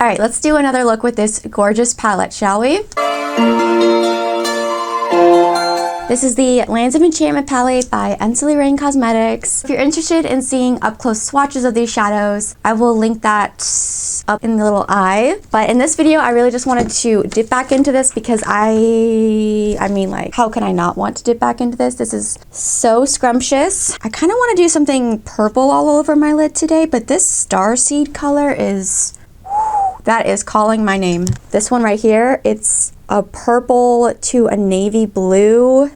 All right, let's do another look with this gorgeous palette, shall we? This is the Lands of Enchantment palette by Ensley Cosmetics. If you're interested in seeing up-close swatches of these shadows, I will link that up in the little eye. But in this video, I really just wanted to dip back into this because I mean, like, how can I not want to dip back into this? This is so scrumptious. I kind of want to do something purple all over my lid today, but this Starseed color is... that is calling my name. This one right here, it's a purple to a navy blue.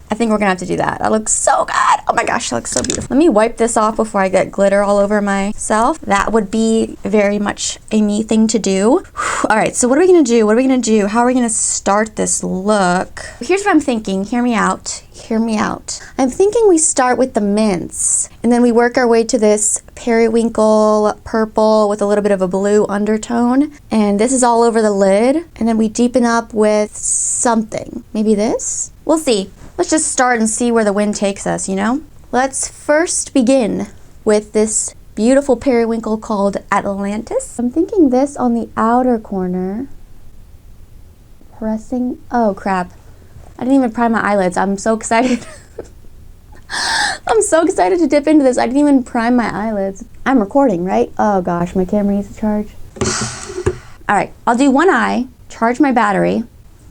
I think we're gonna have to do that. That looks so good. Oh my gosh, that looks so beautiful. Let me wipe this off before I get glitter all over myself. That would be very much a me thing to do. All right, so what are we gonna do? What are we gonna do? How are we gonna start this look? Here's what I'm thinking. Hear me out. Hear me out. I'm thinking we start with the mints and then we work our way to this periwinkle purple with a little bit of a blue undertone. And this is all over the lid. And then we deepen up with something. Maybe this? We'll see. Let's just start and see where the wind takes us, you know? Let's first begin with this beautiful periwinkle called Atlantis. I'm thinking this on the outer corner. Pressing, oh crap. I didn't even prime my eyelids. I'm so excited. I'm so excited to dip into this. I didn't even prime my eyelids. I'm recording, right? Oh gosh, my camera needs to charge. All right, I'll do one eye, charge my battery,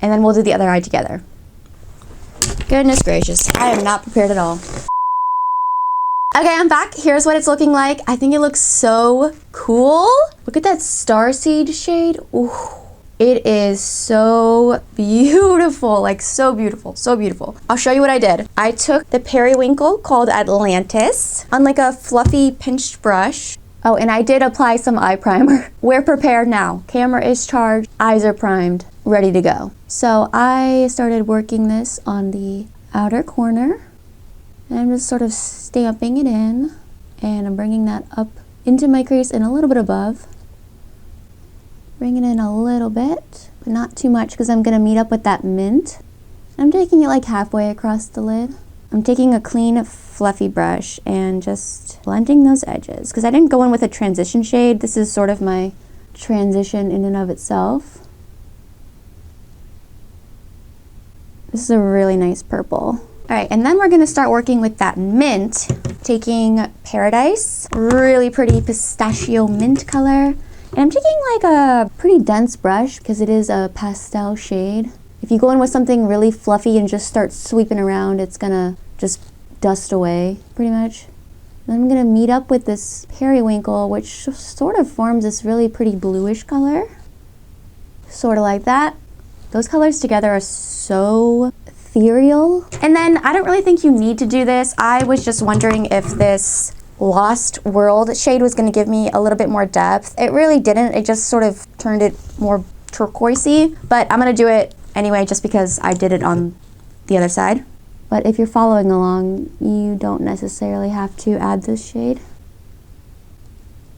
and then we'll do the other eye together. Goodness gracious, I am not prepared at all. Okay, I'm back. Here's what it's looking like. I think it looks so cool. Look at that Starseed shade. Ooh, it is so beautiful, like so beautiful, so beautiful. I'll show you what I did. I took the periwinkle called Atlantis on like a fluffy pinched brush. Oh, and I did apply some eye primer. We're prepared now. Camera is charged, eyes are primed, ready to go. So I started working this on the outer corner and I'm just sort of stamping it in and I'm bringing that up into my crease and a little bit above. Bring it in a little bit, but not too much because I'm gonna meet up with that mint. I'm taking it like halfway across the lid. I'm taking a clean, fluffy brush and just blending those edges because I didn't go in with a transition shade. This is sort of my transition in and of itself. This is a really nice purple. All right, and then we're gonna start working with that mint, taking Paradise, really pretty pistachio mint color. And I'm taking like a pretty dense brush because it is a pastel shade. If you go in with something really fluffy and just start sweeping around, it's gonna just dust away pretty much. Then I'm gonna meet up with this periwinkle, which sort of forms this really pretty bluish color. Sort of like that. Those colors together are so ethereal. And then I don't really think you need to do this. I was just wondering if this Lost World shade was gonna give me a little bit more depth. It really didn't. It just sort of turned it more turquoisey, but I'm gonna do it anyway just because I did it on the other side. But if you're following along, you don't necessarily have to add this shade.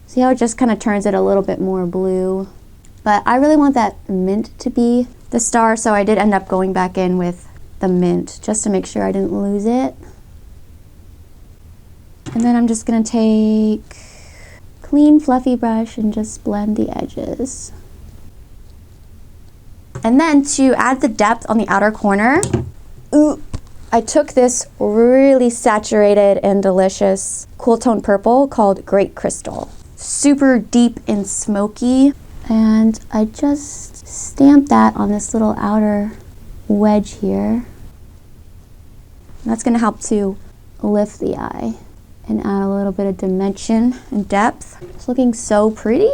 See how it just kind of turns it a little bit more blue? But I really want that mint to be the star, so I did end up going back in with the mint just to make sure I didn't lose it. And then I'm just gonna take clean fluffy brush and just blend the edges. And then to add the depth on the outer corner, I took this really saturated and delicious cool tone purple called Great Crystal. Super deep and smoky. And I just stamped that on this little outer wedge here. That's gonna help to lift the eye and add a little bit of dimension and depth. It's looking so pretty.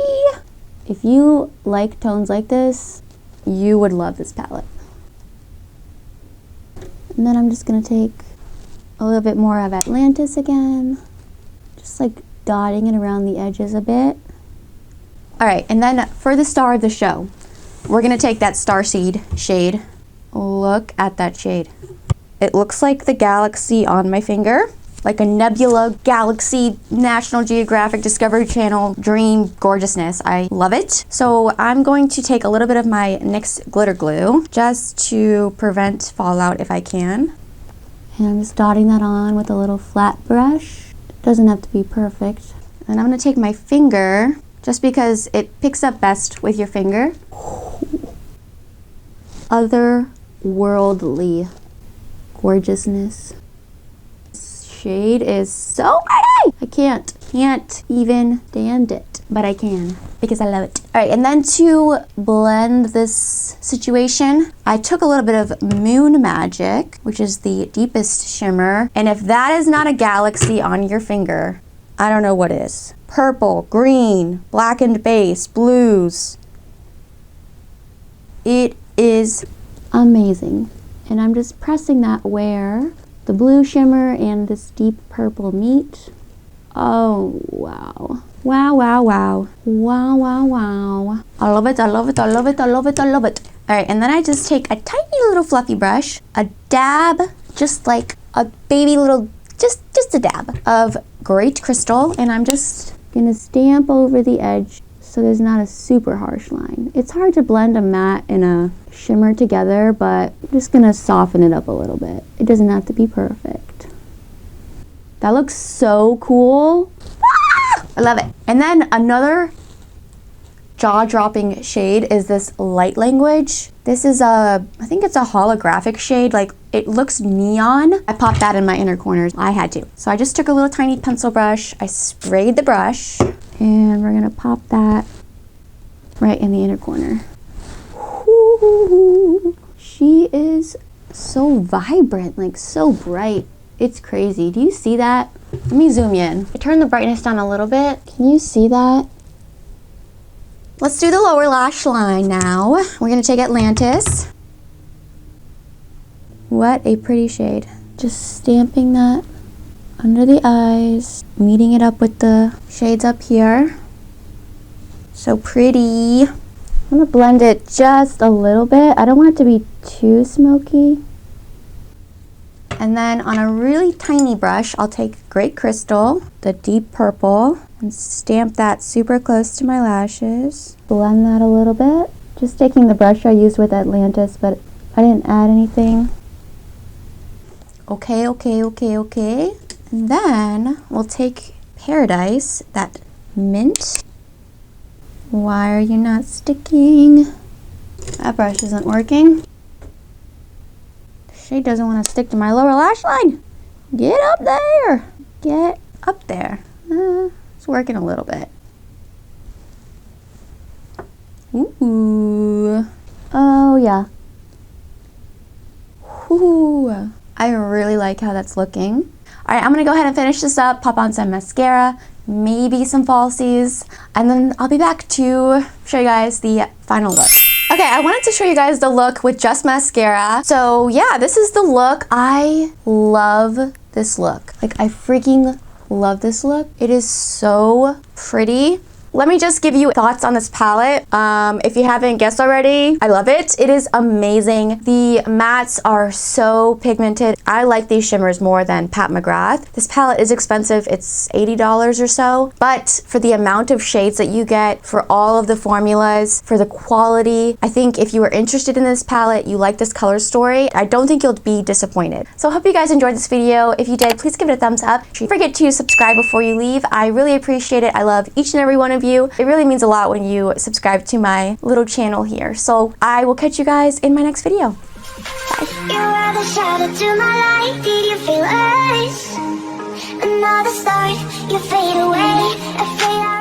If you like tones like this, you would love this palette. And then I'm just gonna take a little bit more of Atlantis again, just like dotting it around the edges a bit. All right, and then for the star of the show, we're gonna take that Starseed shade. Look at that shade. It looks like the galaxy on my finger, like a nebula, galaxy, National Geographic, Discovery Channel, dream gorgeousness. I love it. So I'm going to take a little bit of my NYX glitter glue just to prevent fallout if I can. And I'm just dotting that on with a little flat brush. It doesn't have to be perfect. And I'm gonna take my finger just because it picks up best with your finger. Otherworldly gorgeousness. Shade is so pretty. I can't even stand it, but I can because I love it. All right, and then to blend this situation, I took a little bit of Moon Magic, which is the deepest shimmer, and if that is not a galaxy on your finger, I don't know what is. Purple, green, blackened base, blues. It is amazing. And I'm just pressing that where the blue shimmer and this deep purple meet. Oh, wow. Wow, wow, wow. Wow, wow, wow. I love it, I love it, I love it, I love it, I love it. All right, and then I just take a tiny little fluffy brush, a dab, just like a baby little, just a dab of Great Crystal, and I'm just gonna stamp over the edge so there's not a super harsh line. It's hard to blend a matte and a shimmer together, but I'm just gonna soften it up a little bit. It doesn't have to be perfect. That looks so cool. Ah! I love it. And then another jaw-dropping shade is this Light Language. This is I think it's a holographic shade, like it looks neon. I popped that in my inner corners. I had to. So I just took a little tiny pencil brush, I sprayed the brush, and we're gonna pop that right in the inner corner. Ooh, she is so vibrant, like so bright. It's crazy. Do you see that? Let me zoom in. I turned the brightness down a little bit. Can you see that? Let's do the lower lash line now. We're gonna take Atlantis. What a pretty shade. Just stamping that under the eyes, meeting it up with the shades up here. So pretty. I'm gonna blend it just a little bit. I don't want it to be too smoky. And then on a really tiny brush, I'll take Great Crystal, the deep purple, and stamp that super close to my lashes. Blend that a little bit. Just taking the brush I used with Atlantis, but I didn't add anything. Okay, okay, okay, okay. And then we'll take Paradise, that mint. Why are you not sticking? That brush isn't working. Shade doesn't want to stick to my lower lash line. Get up there. Get up there. It's working a little bit. Ooh. Oh, yeah. Ooh. I really like how that's looking. All right, I'm gonna go ahead and finish this up, pop on some mascara, maybe some falsies, and then I'll be back to show you guys the final look. Okay, I wanted to show you guys the look with just mascara. So yeah, this is the look. I love this look. Like, I freaking love this look. It is so pretty. Let me just give you thoughts on this palette. If you haven't guessed already, I love it. It is amazing. The mattes are so pigmented. I like these shimmers more than Pat McGrath. This palette is expensive. It's $80 or so, but for the amount of shades that you get, for all of the formulas, for the quality, I think if you are interested in this palette, you like this color story, I don't think you'll be disappointed. So I hope you guys enjoyed this video. If you did, please give it a thumbs up. Don't forget to subscribe before you leave. I really appreciate it. I love each and every one of you. It really means a lot when you subscribe to my little channel here. So I will catch you guys in my next video. Bye. You are the shadow to my light. Did you feel us? Another start, you fade away.